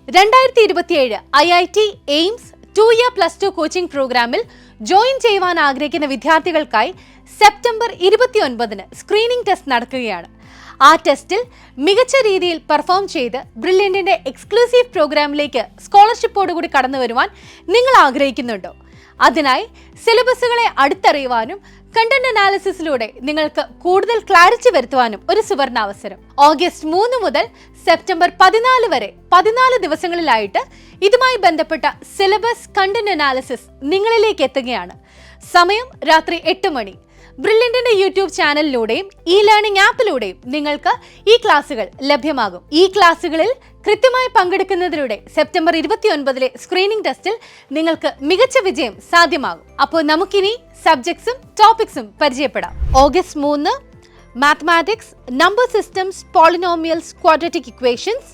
2027 IIT AIIMS 2-year +2 coaching പ്രോഗ്രാമിൽ join ചെയ്യുവാൻ ആഗ്രഹിക്കുന്ന വിദ്യാർത്ഥികൾക്കായി സെപ്റ്റംബർ 29-ന് സ്ക്രീനിംഗ് ടെസ്റ്റ് നടക്കുകയാണ്. ആ ടെസ്റ്റിൽ മികച്ച രീതിയിൽ പെർഫോം ചെയ്ത് ബ്രില്യന്റിന്റെ എക്സ്ക്ലൂസീവ് പ്രോഗ്രാമിലേക്ക് സ്കോളർഷിപ്പോടുകൂടി കടന്നു വരുവാൻ നിങ്ങൾ ആഗ്രഹിക്കുന്നുണ്ടോ? അതിനായി സിലബസുകളെ അടുത്തറിയുവാനും കണ്ടന്റ് അനാലിസിസിലൂടെ നിങ്ങൾക്ക് കൂടുതൽ ക്ലാരിറ്റി വരുത്തുവാനും ഒരു സുവർണാവസരം. ഓഗസ്റ്റ് 3 മുതൽ സെപ്റ്റംബർ 14 വരെ 14 ദിവസങ്ങളിലായിട്ട് ഇതുമായി ബന്ധപ്പെട്ട സിലബസ് കണ്ടന്റ് അനാലിസിസ് നിങ്ങളിലേക്ക് എത്തുകയാണ്. സമയം രാത്രി 8 മണി. ബ്രില്യന്റിന്റെ യൂട്യൂബ് ചാനലിലൂടെയും ഇ ലേണിംഗ് ആപ്പിലൂടെയും നിങ്ങൾക്ക് ഈ ക്ലാസുകൾ ലഭ്യമാകും. ഈ ക്ലാസുകളിൽ കൃത്യമായി പങ്കെടുക്കുന്നതിലൂടെ സെപ്റ്റംബർ 29-ലെ സ്ക്രീനിംഗ് ടെസ്റ്റിൽ നിങ്ങൾക്ക് മികച്ച വിജയം സാധ്യമാകും. അപ്പോൾ നമുക്കിനി സബ്ജക്ട്സും ടോപ്പിക്സും പരിചയപ്പെടാം. August 3 mathematics, number systems, polynomials, quadratic equations.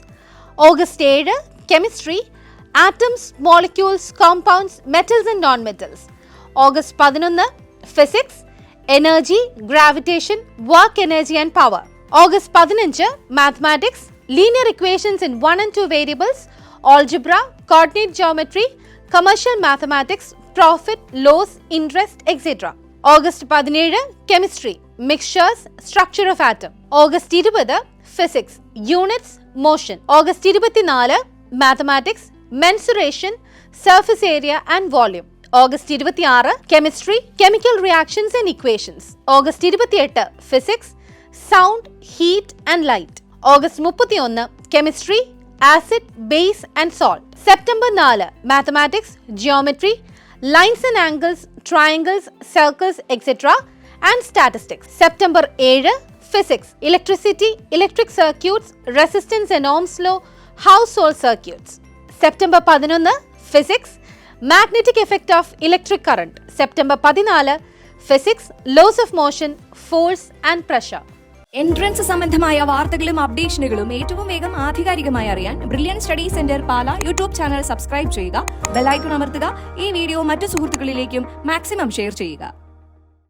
August 7 chemistry, atoms, molecules, compounds, metals and non metals. August 11 physics, energy, gravitation, work energy and power. August 15 mathematics, linear equations in 1 and 2 variables, algebra, coordinate geometry, commercial mathematics, profit, loss, interest, etc. August 17 chemistry, mixtures, structure of atom. August 20 physics, units, motion. August 24 mathematics, mensuration, surface area and volume. August 26 chemistry, chemical reactions and equations. August 28 physics, sound, heat and light. August 31 chemistry, acid, base and salt. September 4 mathematics, geometry, lines and angles, triangles, circles etcetera and statistics. September 7 physics, electricity, electric circuits, resistance and Ohm's law, household circuits. September 11 physics, magnetic effect of electric current. September 14 physics, laws of motion, force and pressure. Entrance സംബന്ധമായ വാർത്തകളും അപ്ഡേഷനുകളും ഏറ്റവും വേഗം ആധികാരികമായി അറിയാൻ Brilliant Study Centre Pala YouTube channel subscribe ചെയ്യുക, bell icon അമർത്തുക. ഈ വീഡിയോ മറ്റു സുഹൃത്തുക്കളിലേക്കും മാക്സിമം ഷെയർ ചെയ്യുക.